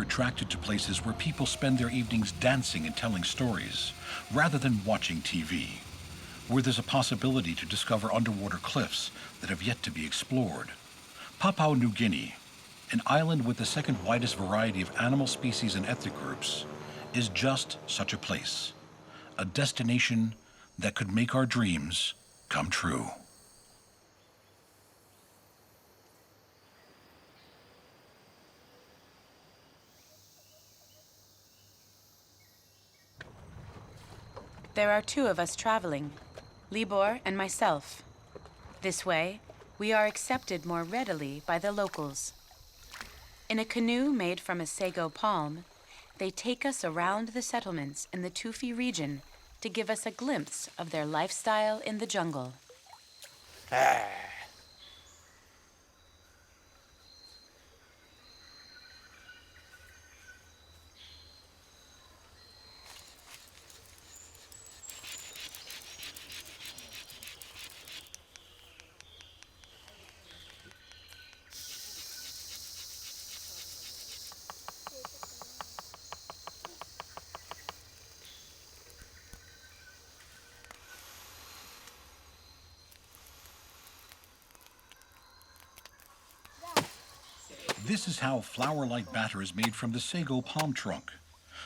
attracted to places where people spend their evenings dancing and telling stories, rather than watching TV, where there's a possibility to discover underwater cliffs that have yet to be explored. Papua New Guinea, an island with the second widest variety of animal species and ethnic groups, is just such a place, a destination that could make our dreams come true. There are two of us traveling, Libor and myself. This way, we are accepted more readily by the locals. In a canoe made from a sago palm, they take us around the settlements in the Tufi region to give us a glimpse of their lifestyle in the jungle. This is how flour-like batter is made from the sago palm trunk.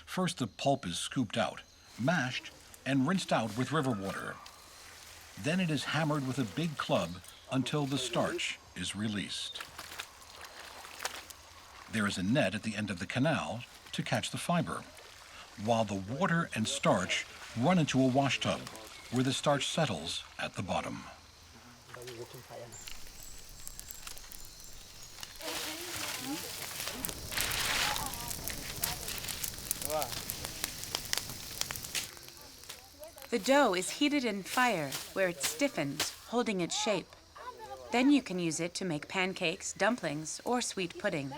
First, the pulp is scooped out, mashed, and rinsed out with river water. Then it is hammered with a big club until the starch is released. There is a net at the end of the canal to catch the fiber, while the water and starch run into a wash tub, where the starch settles at the bottom. The dough is heated in fire where it stiffens, holding its shape. Then you can use it to make pancakes, dumplings, or sweet pudding.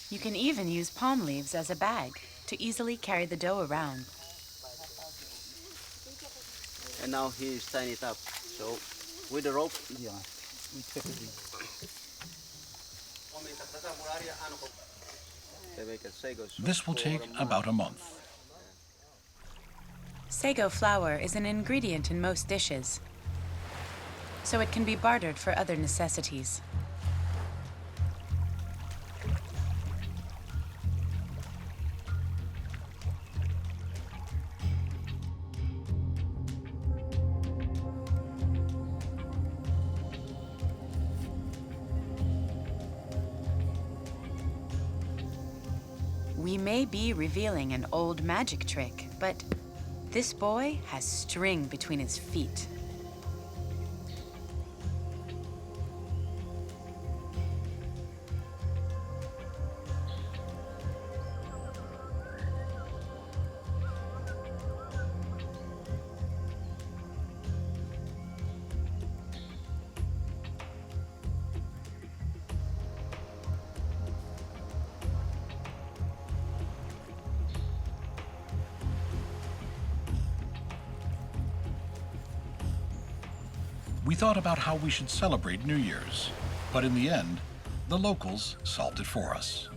You can even use palm leaves as a bag to easily carry the dough around. And now he's tying it up. So with the rope, Yeah, we check it. they make a sago soup. This will take about a month. Sago flour is an ingredient in most dishes, so it can be bartered for other necessities. We may be revealing an old magic trick, but this boy has string between his feet. We thought about how we should celebrate New Year's, but in the end, the locals solved it for us.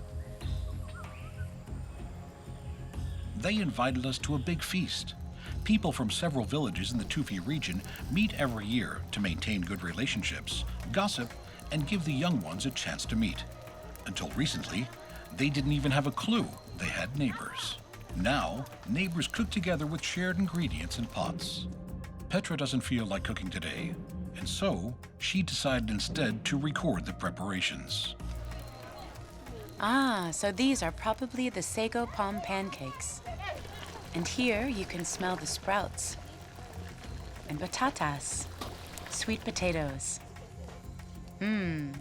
They invited us to a big feast. People from several villages in the Tufi region meet every year to maintain good relationships, gossip, and give the young ones a chance to meet. Until recently, they didn't even have a clue they had neighbors. Now, neighbors cook together with shared ingredients in pots. Petra doesn't feel like cooking today, and so she decided instead to record the preparations. Ah, so these are probably the sago palm pancakes. And here you can smell the sprouts. And batatas, sweet potatoes. Mmm.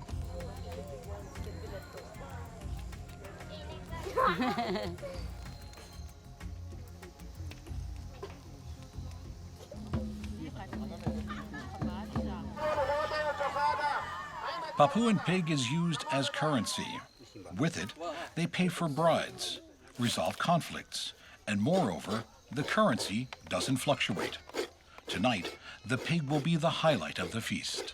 Papuan pig is used as currency. With it, they pay for brides, resolve conflicts, and moreover, the currency doesn't fluctuate. Tonight, the pig will be the highlight of the feast.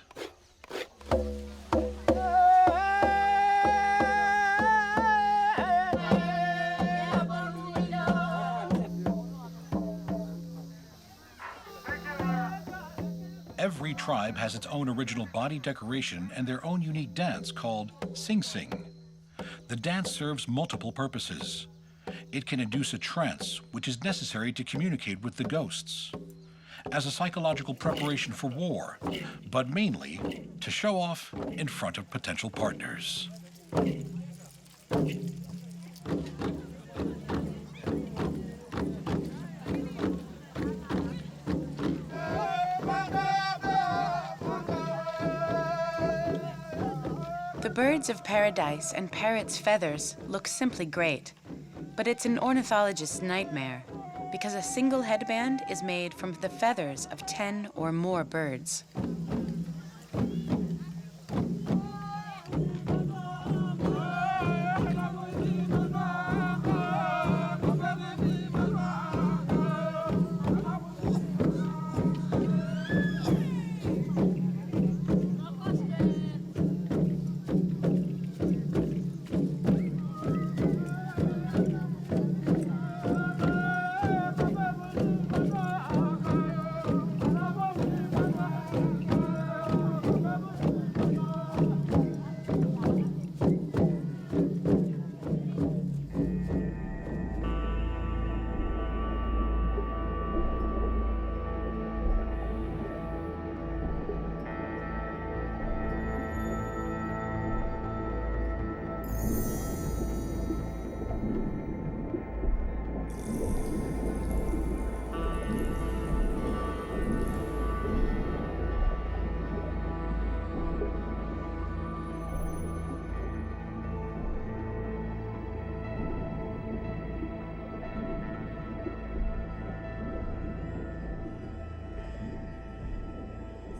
Every tribe has its own original body decoration and their own unique dance called Sing Sing. The dance serves multiple purposes. It can induce a trance, which is necessary to communicate with the ghosts, as a psychological preparation for war, but mainly to show off in front of potential partners. The birds of paradise and parrot's feathers look simply great, but it's an ornithologist's nightmare because a single headband is made from the feathers of 10 or more birds.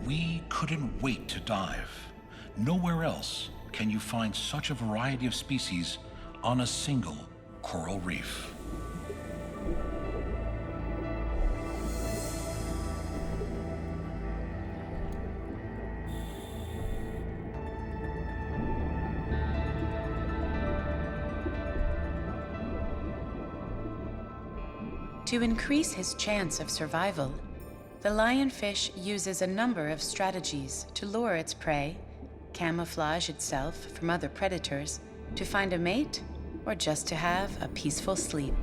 We couldn't wait to dive. Nowhere else can you find such a variety of species on a single coral reef. To increase his chance of survival, the lionfish uses a number of strategies to lure its prey, camouflage itself from other predators, to find a mate, or just to have a peaceful sleep.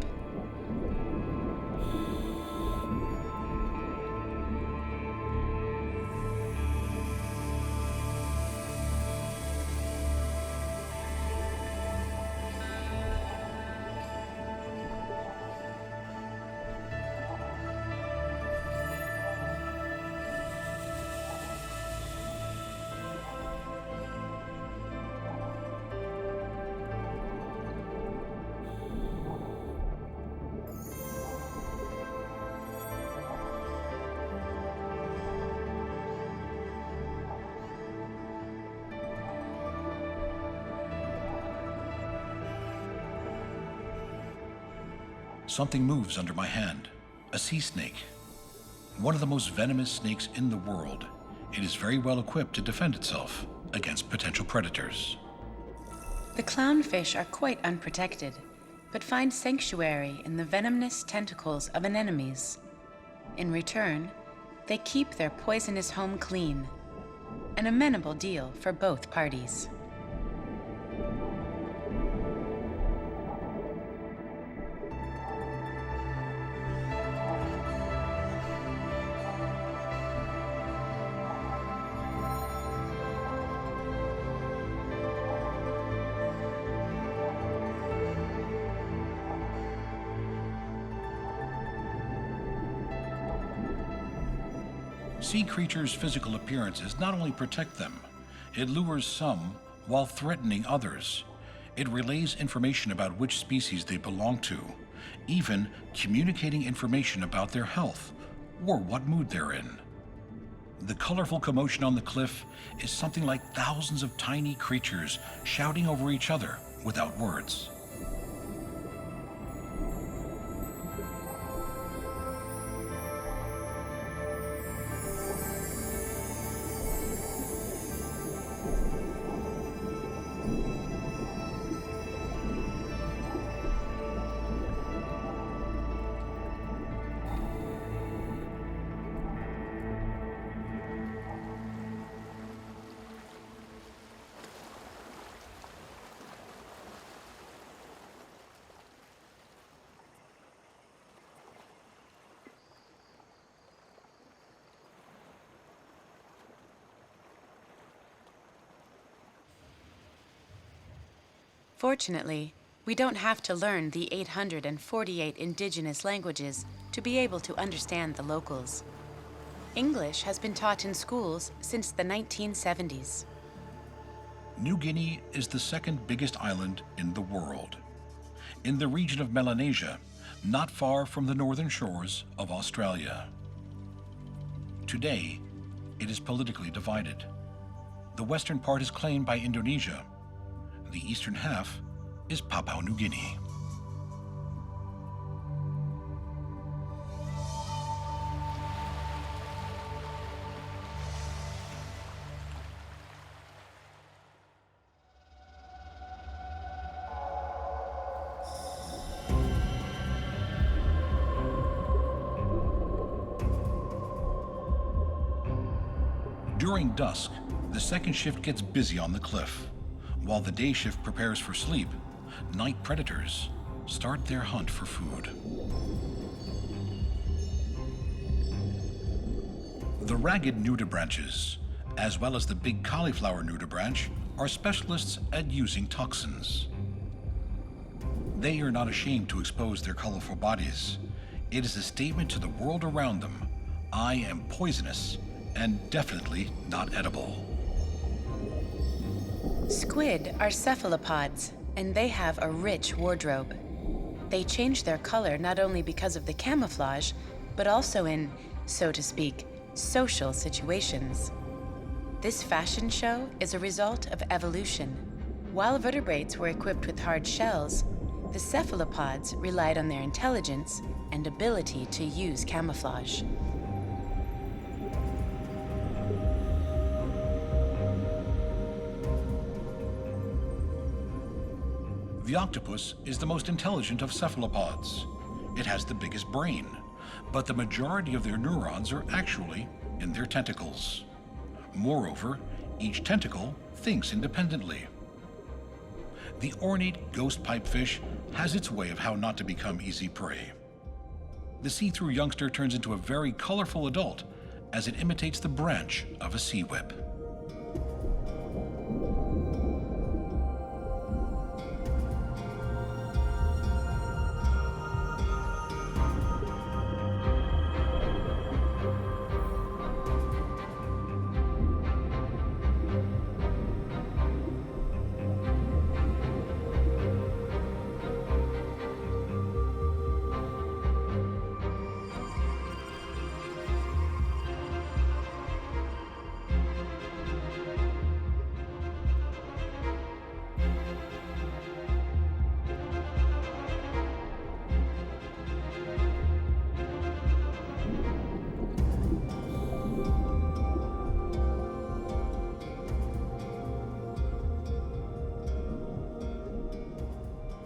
Something moves under my hand. A sea snake. One of the most venomous snakes in the world. It is very well equipped to defend itself against potential predators. The clownfish are quite unprotected, but find sanctuary in the venomous tentacles of anemones. In return, they keep their poisonous home clean, an amenable deal for both parties. Sea creatures' physical appearances not only protect them, it lures some while threatening others. It relays information about which species they belong to, even communicating information about their health or what mood they're in. The colorful commotion on the cliff is something like thousands of tiny creatures shouting over each other without words. Fortunately, we don't have to learn the 848 indigenous languages to be able to understand the locals. English has been taught in schools since the 1970s. New Guinea is the second biggest island in the world, in the region of Melanesia, not far from the northern shores of Australia. Today, it is politically divided. The western part is claimed by Indonesia. The eastern half is Papua New Guinea. During dusk, the second shift gets busy on the cliff. While the day shift prepares for sleep, night predators start their hunt for food. The ragged nudibranches, as well as the big cauliflower nudibranch, are specialists at using toxins. They are not ashamed to expose their colorful bodies. It is a statement to the world around them: I am poisonous and definitely not edible. Squid are cephalopods, and they have a rich wardrobe. They change their color not only because of the camouflage, but also in, so to speak, social situations. This fashion show is a result of evolution. While vertebrates were equipped with hard shells, the cephalopods relied on their intelligence and ability to use camouflage. The octopus is the most intelligent of cephalopods. It has the biggest brain, but the majority of their neurons are actually in their tentacles. Moreover, each tentacle thinks independently. The ornate ghost pipefish has its way of how not to become easy prey. The see-through youngster turns into a very colorful adult as it imitates the branch of a sea whip.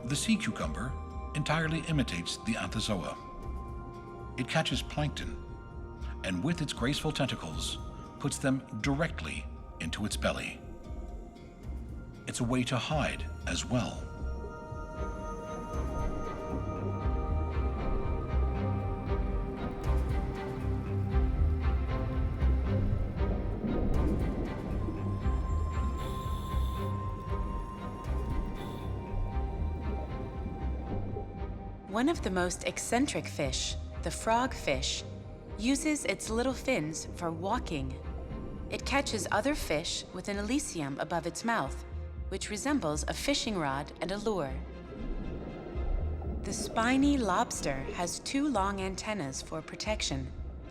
The sea cucumber entirely imitates the anthozoa. It catches plankton, and with its graceful tentacles, puts them directly into its belly. It's a way to hide as well. One of the most eccentric fish, the frogfish, uses its little fins for walking. It catches other fish with an elysium above its mouth, which resembles a fishing rod and a lure. The spiny lobster has 2 long antennas for protection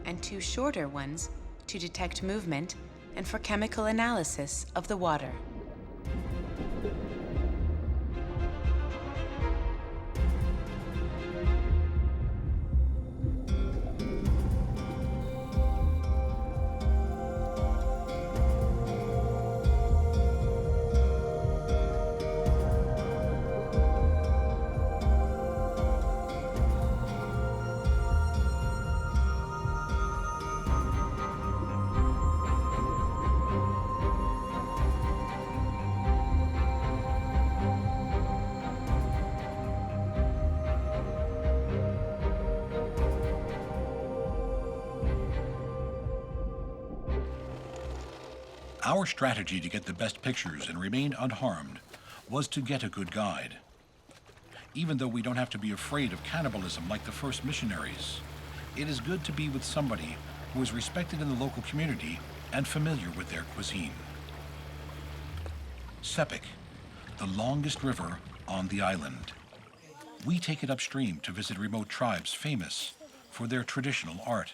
and 2 shorter ones to detect movement and for chemical analysis of the water. Our strategy to get the best pictures and remain unharmed was to get a good guide. Even though we don't have to be afraid of cannibalism like the first missionaries, it is good to be with somebody who is respected in the local community and familiar with their cuisine. Sepik, the longest river on the island. We take it upstream to visit remote tribes famous for their traditional art.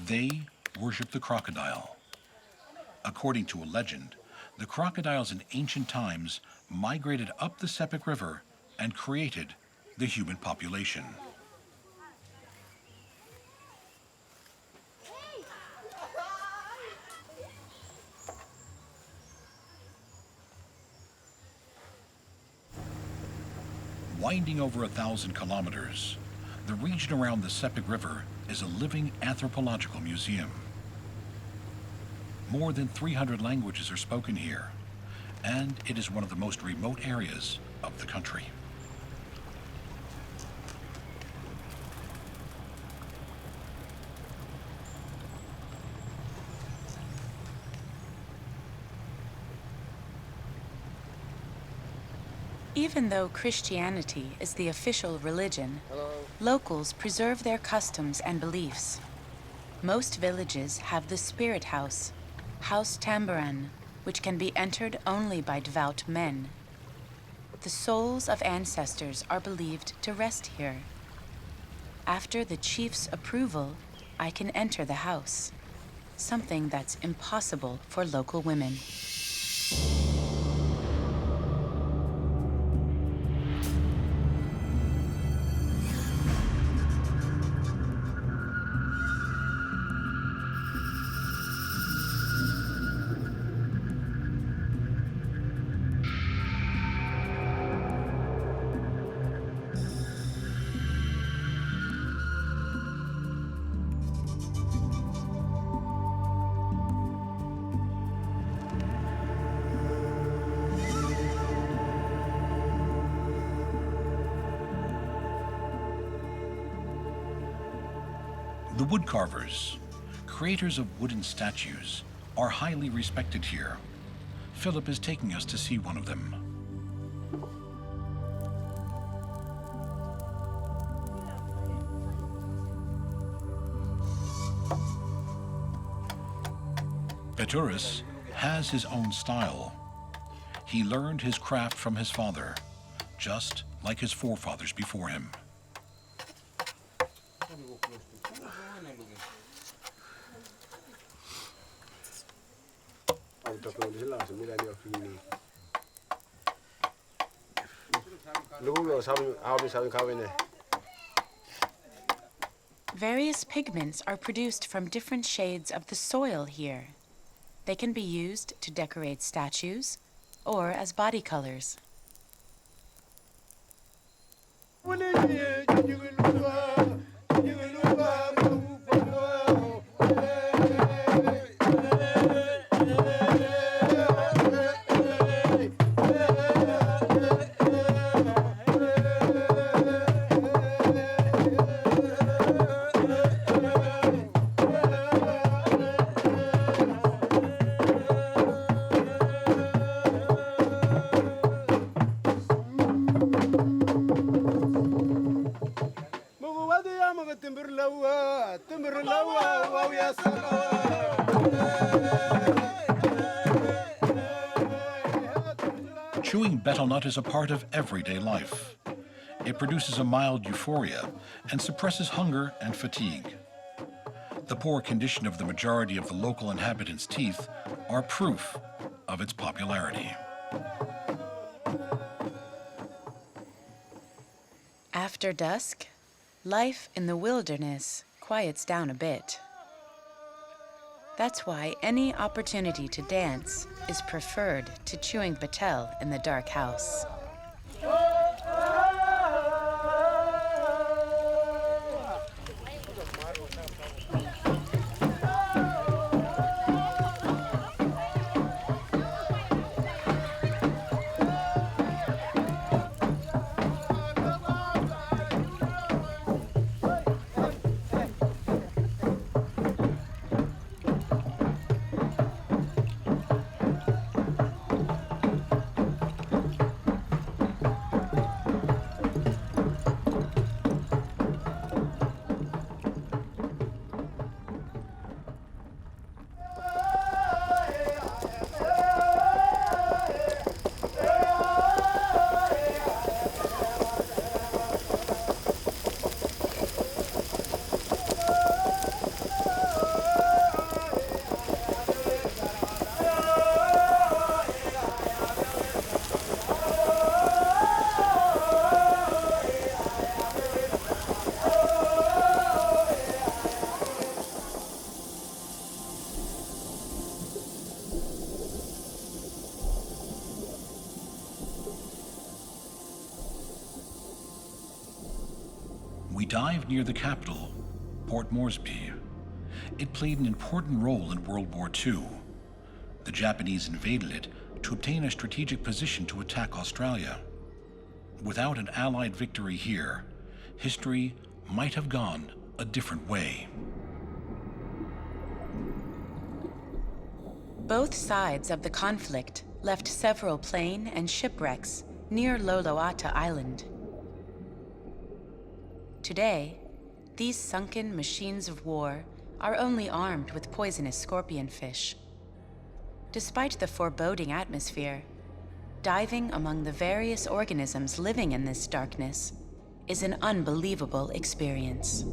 They worship the crocodile. According to a legend, the crocodiles in ancient times migrated up the Sepik River and created the human population. Winding over 1,000 kilometers, the region around the Sepik River is a living anthropological museum. More than 300 languages are spoken here, and it is one of the most remote areas of the country. Even though Christianity is the official religion, locals preserve their customs and beliefs. Most villages have the spirit house, House Tambaran, which can be entered only by devout men. The souls of ancestors are believed to rest here. After the chief's approval, I can enter the house, something that's impossible for local women. The woodcarvers, creators of wooden statues, are highly respected here. Philip is taking us to see one of them. Petrus has his own style. He learned his craft from his father, just like his forefathers before him. Various pigments are produced from different shades of the soil here. They can be used to decorate statues or as body colors. Chewing betel nut is a part of everyday life. It produces a mild euphoria and suppresses hunger and fatigue. The poor condition of the majority of the local inhabitants' teeth are proof of its popularity. After dusk, life in the wilderness quiets down a bit. That's why any opportunity to dance is preferred to chewing betel in the dark house. docked near the capital, Port Moresby. It played an important role in World War II. The Japanese invaded it to obtain a strategic position to attack Australia. Without an Allied victory here, history might have gone a different way. Both sides of the conflict left several plane and shipwrecks near Loloata Island. Today, these sunken machines of war are only armed with poisonous scorpion fish. Despite the foreboding atmosphere, diving among the various organisms living in this darkness is an unbelievable experience.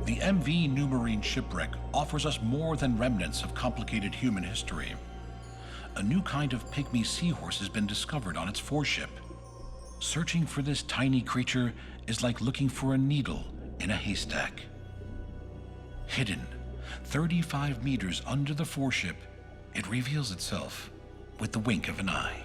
The MV New Marine shipwreck offers us more than remnants of complicated human history. A new kind of pygmy seahorse has been discovered on its foreship. Searching for this tiny creature is like looking for a needle in a haystack. Hidden 35 meters under the foreship, it reveals itself with the wink of an eye.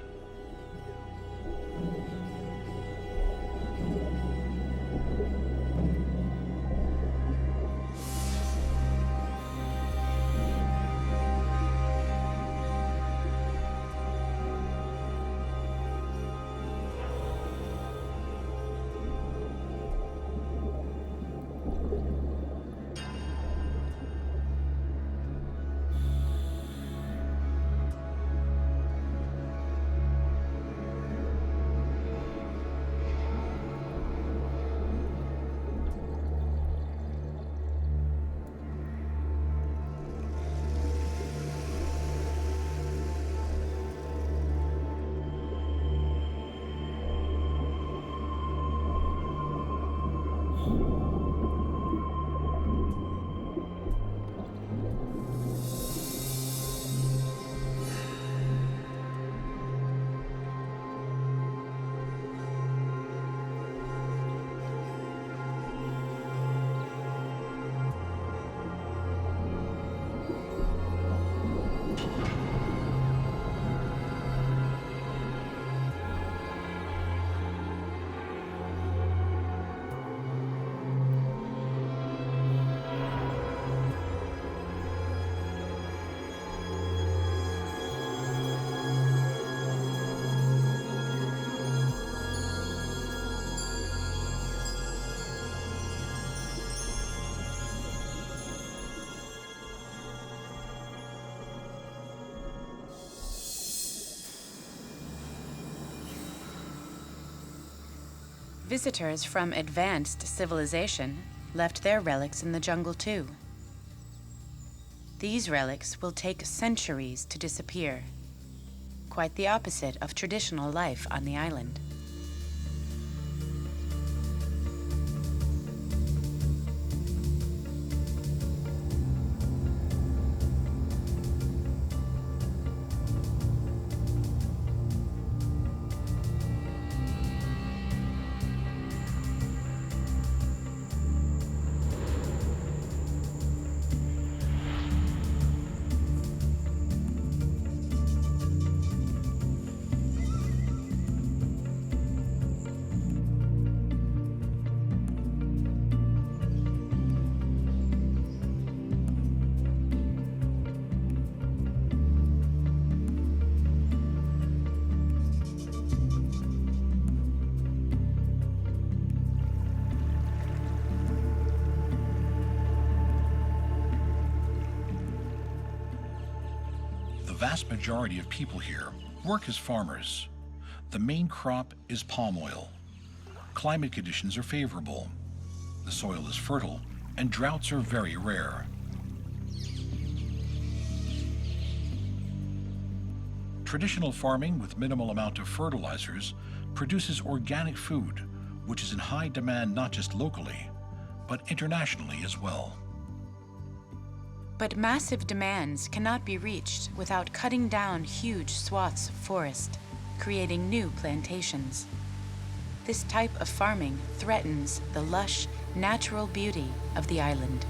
Visitors from advanced civilization left their relics in the jungle too. These relics will take centuries to disappear, quite the opposite of traditional life on the island. The vast majority of people here work as farmers. The main crop is palm oil. Climate conditions are favorable. The soil is fertile, and droughts are very rare. Traditional farming with minimal amount of fertilizers produces organic food, which is in high demand not just locally, but internationally as well. But massive demands cannot be reached without cutting down huge swaths of forest, creating new plantations. This type of farming threatens the lush, natural beauty of the island.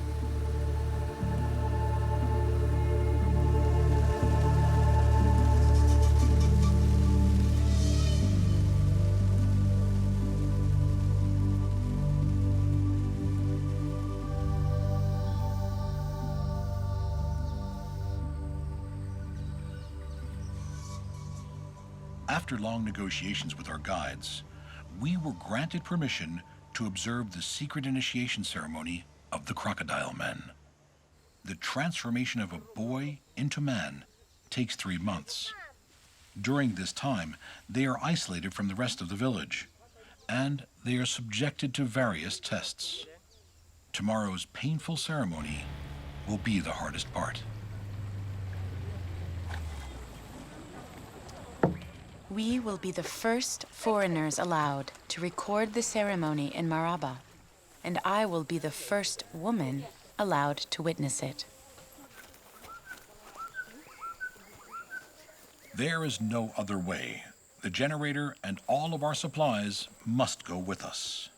After long negotiations with our guides, we were granted permission to observe the secret initiation ceremony of the crocodile men. The transformation of a boy into man takes 3 months. During this time, they are isolated from the rest of the village, and they are subjected to various tests. Tomorrow's painful ceremony will be the hardest part. We will be the first foreigners allowed to record the ceremony in Marab, and I will be the first woman allowed to witness it. There is no other way. The generator and all of our supplies must go with us.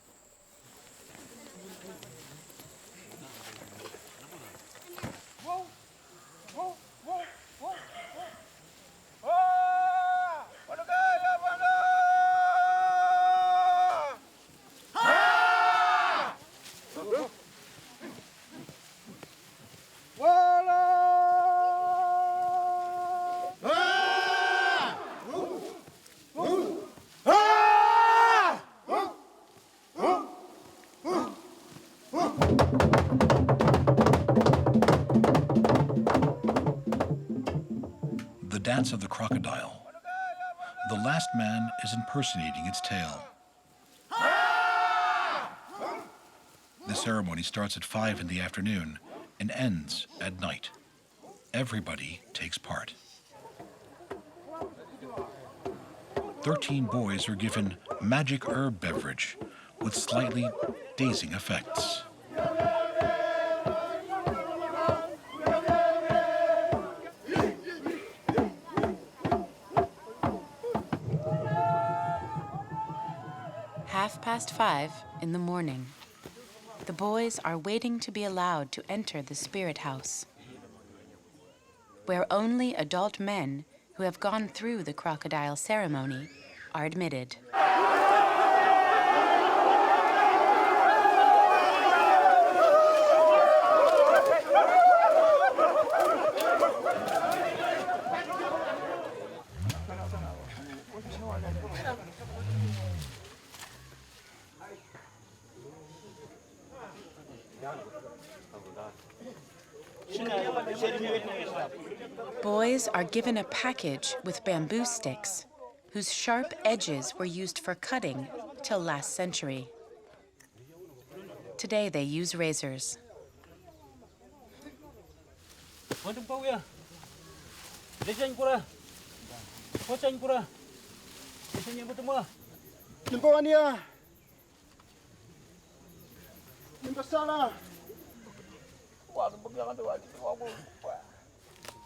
The dance of the crocodile. The last man is impersonating its tail. The ceremony starts at 5 in the afternoon and ends at night. Everybody takes part. 13 boys are given magic herb beverage with slightly dazing effects. Past 5 in the morning. The boys are waiting to be allowed to enter the spirit house, where only adult men who have gone through the crocodile ceremony are admitted. Boys are given a package with bamboo sticks, whose sharp edges were used for cutting till last century. Today they use razors.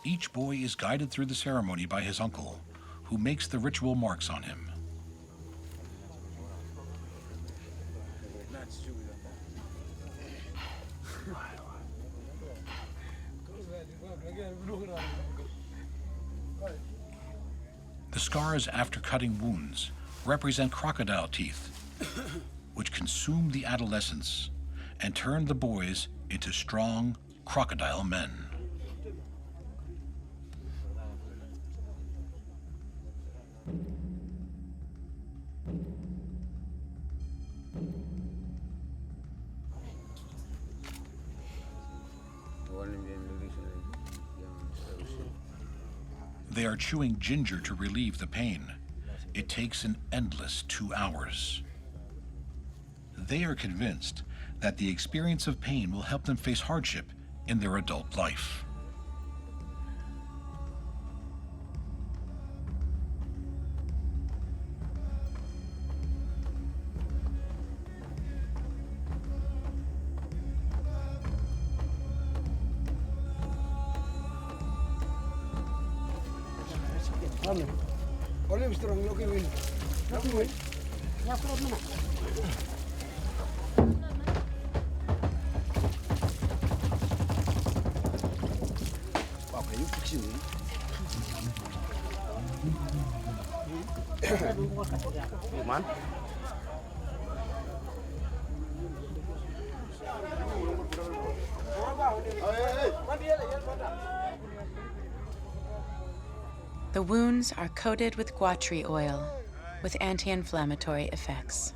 Each boy is guided through the ceremony by his uncle, who makes the ritual marks on him. The scars after cutting wounds represent crocodile teeth, which consume the adolescents and turn the boys into strong crocodile men. They are chewing ginger to relieve the pain. It takes an endless 2 hours. They are convinced that the experience of pain will help them face hardship in their adult life. The wounds are coated with guatri oil with anti-inflammatory effects.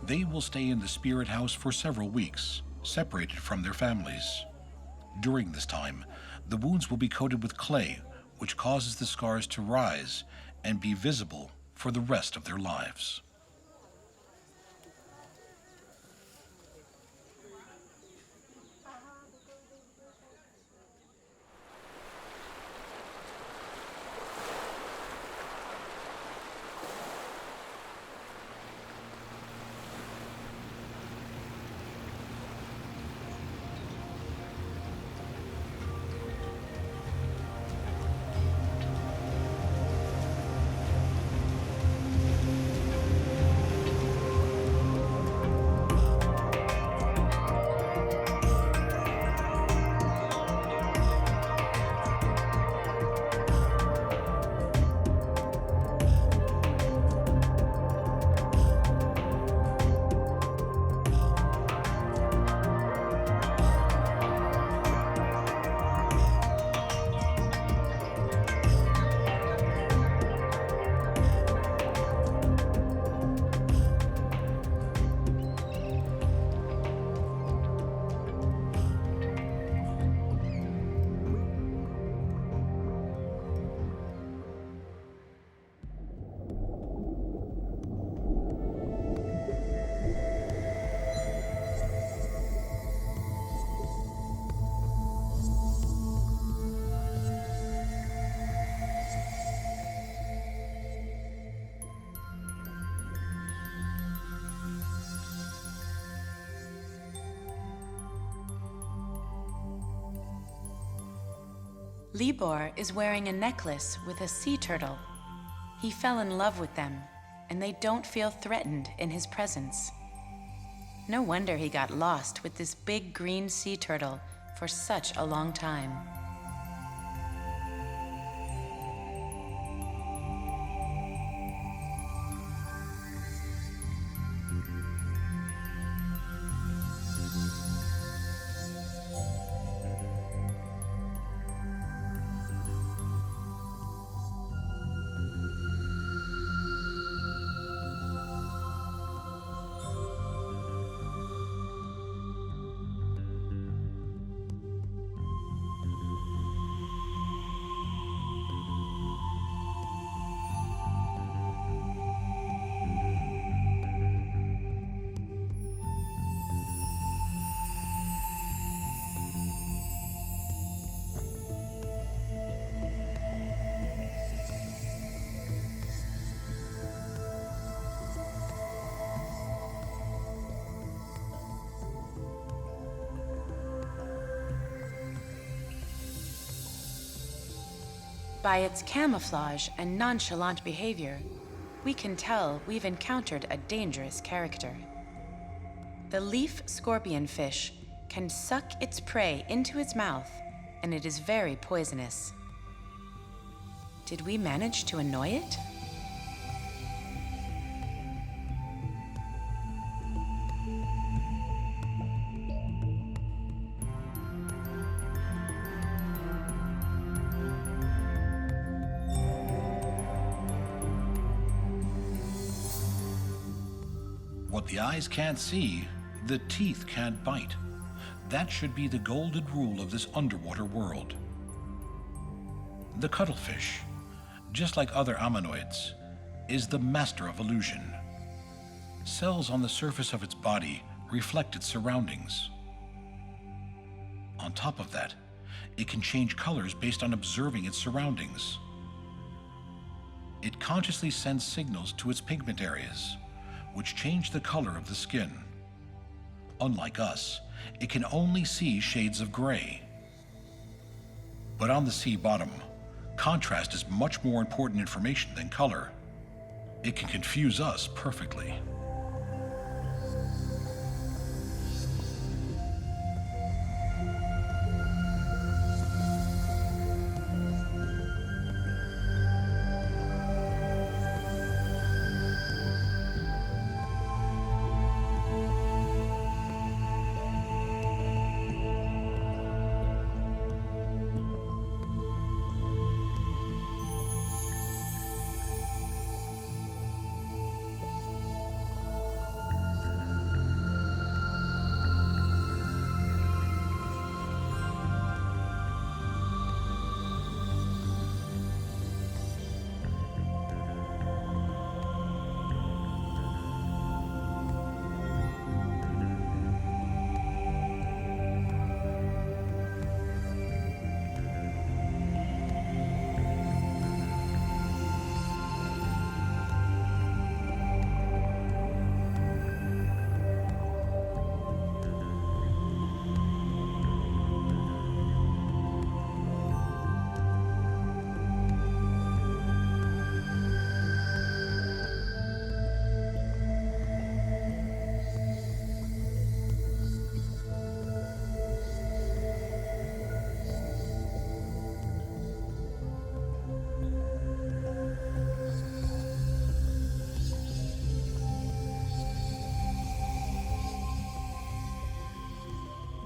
They will stay in the spirit house for several weeks, separated from their families. During this time, the wounds will be coated with clay, which causes the scars to rise and be visible for the rest of their lives. Libor is wearing a necklace with a sea turtle. He fell in love with them, and they don't feel threatened in his presence. No wonder he got lost with this big green sea turtle for such a long time. By its camouflage and nonchalant behavior, we can tell we've encountered a dangerous character. The leaf scorpion fish can suck its prey into its mouth, and it is very poisonous. Did we manage to annoy it? What the eyes can't see, the teeth can't bite. That should be the golden rule of this underwater world. The cuttlefish, just like other ammonoids, is the master of illusion. Cells on the surface of its body reflect its surroundings. On top of that, it can change colors based on observing its surroundings. It consciously sends signals to its pigment areas, which change the color of the skin. Unlike us, it can only see shades of gray. But on the sea bottom, contrast is much more important information than color. It can confuse us perfectly.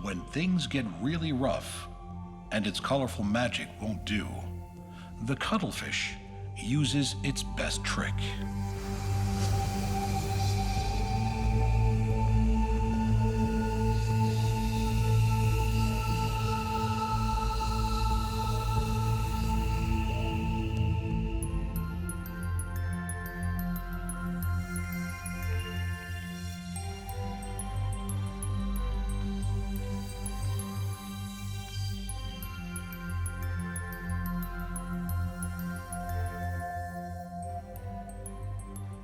When things get really rough and its colorful magic won't do, the cuttlefish uses its best trick.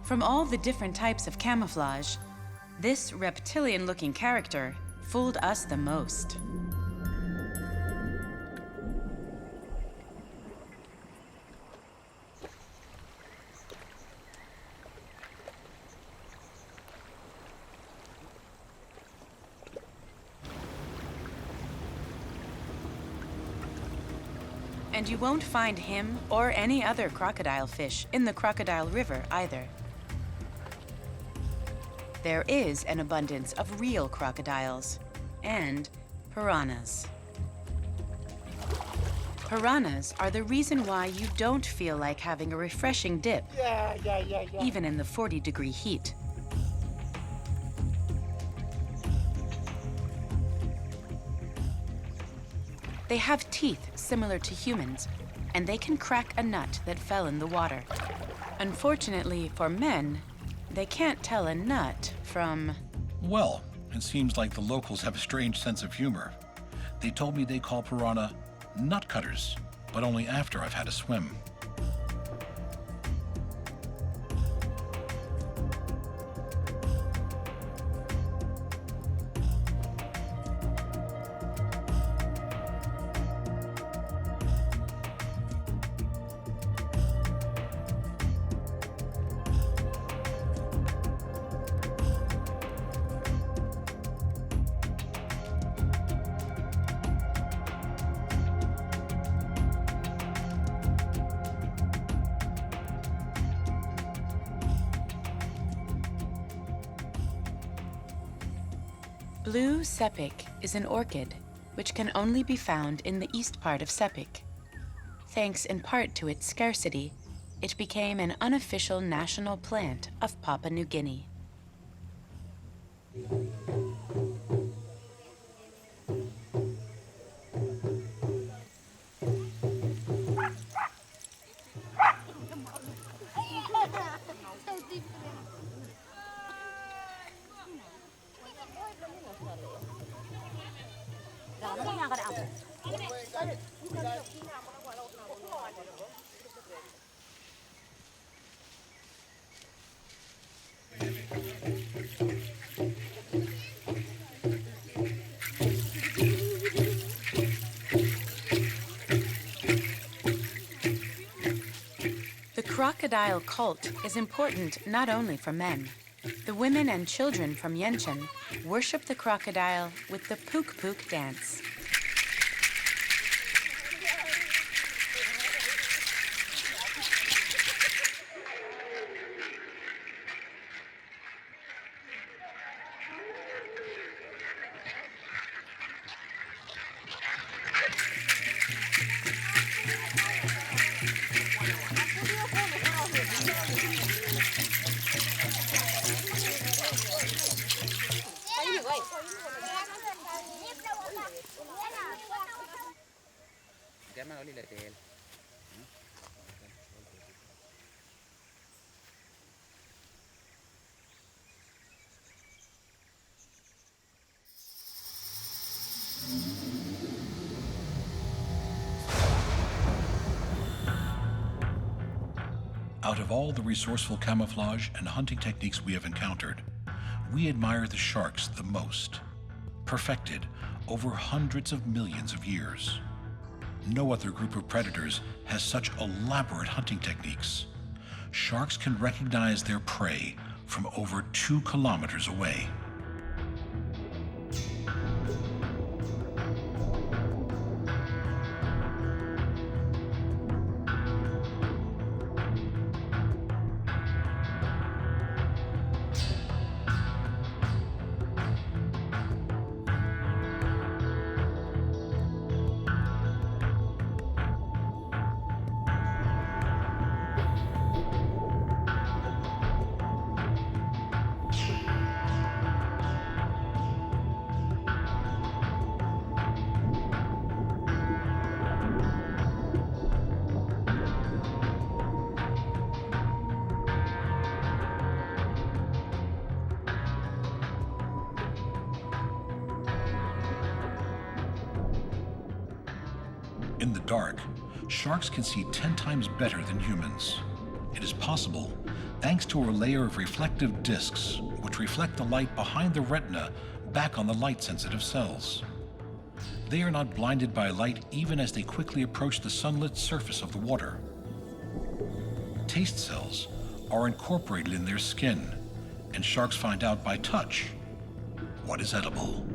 From all the different types of camouflage, this reptilian-looking character fooled us the most. And you won't find him or any other crocodile fish in the Crocodile River either. There is an abundance of real crocodiles and piranhas. Piranhas are the reason why you don't feel like having a refreshing dip, even in the 40-degree heat. They have teeth similar to humans, and they can crack a nut that fell in the water. Unfortunately for men, they can't tell a nut from... Well, it seems like the locals have a strange sense of humor. They told me they call piranha nut cutters, but only after I've had a swim. Blue Sepik is an orchid which can only be found in the east part of Sepik. Thanks in part to its scarcity, it became an unofficial national plant of Papua New Guinea. The crocodile cult is important not only for men. The women and children from Yenchen worship the crocodile with the pook pook dance. Out of all the resourceful camouflage and hunting techniques we have encountered, we admire the sharks the most, perfected over hundreds of millions of years. No other group of predators has such elaborate hunting techniques. Sharks can recognize their prey from over 2 kilometers away. In the dark, sharks can see 10 times better than humans. It is possible thanks to a layer of reflective discs which reflect the light behind the retina back on the light-sensitive cells. They are not blinded by light even as they quickly approach the sunlit surface of the water. Taste cells are incorporated in their skin, and sharks find out by touch what is edible.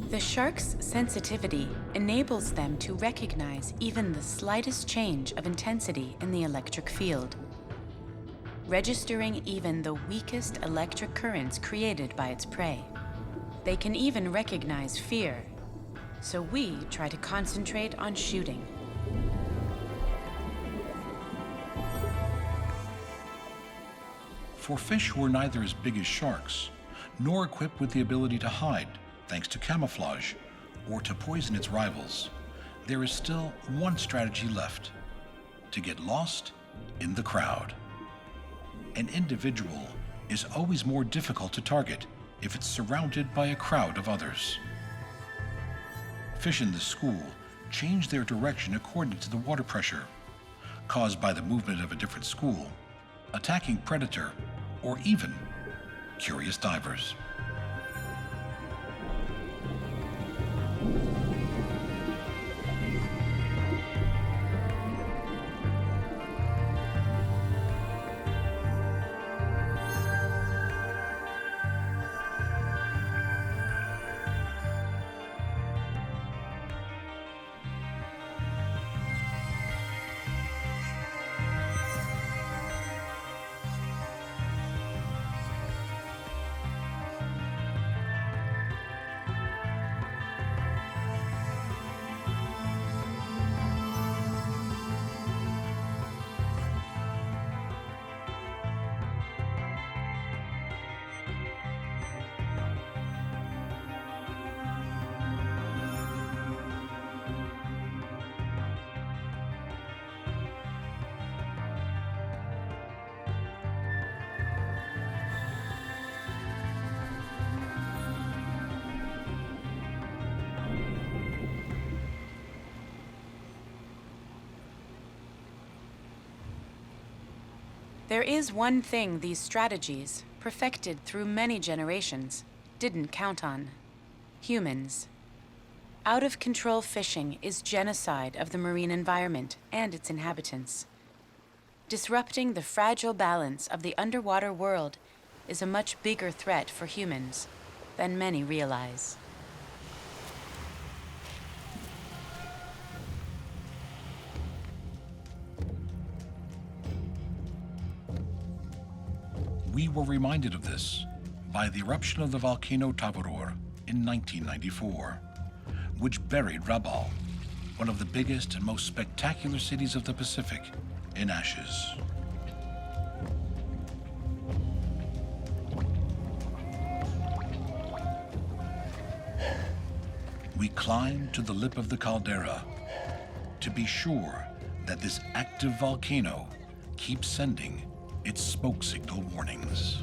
The shark's sensitivity enables them to recognize even the slightest change of intensity in the electric field, registering even the weakest electric currents created by its prey. They can even recognize fear, so we try to concentrate on shooting. For fish who are neither as big as sharks, nor equipped with the ability to hide, thanks to camouflage, or to poison its rivals, there is still one strategy left: to get lost in the crowd. An individual is always more difficult to target if it's surrounded by a crowd of others. Fish in this school change their direction according to the water pressure, caused by the movement of a different school, attacking predator, or even curious divers. There is one thing these strategies, perfected through many generations, didn't count on: humans. Out-of-control fishing is genocide of the marine environment and its inhabitants. Disrupting the fragile balance of the underwater world is a much bigger threat for humans than many realize. We were reminded of this by the eruption of the volcano Tavarur in 1994, which buried Rabaul, one of the biggest and most spectacular cities of the Pacific, in ashes. We climbed to the lip of the caldera to be sure that this active volcano keeps sending its smoke signal warnings.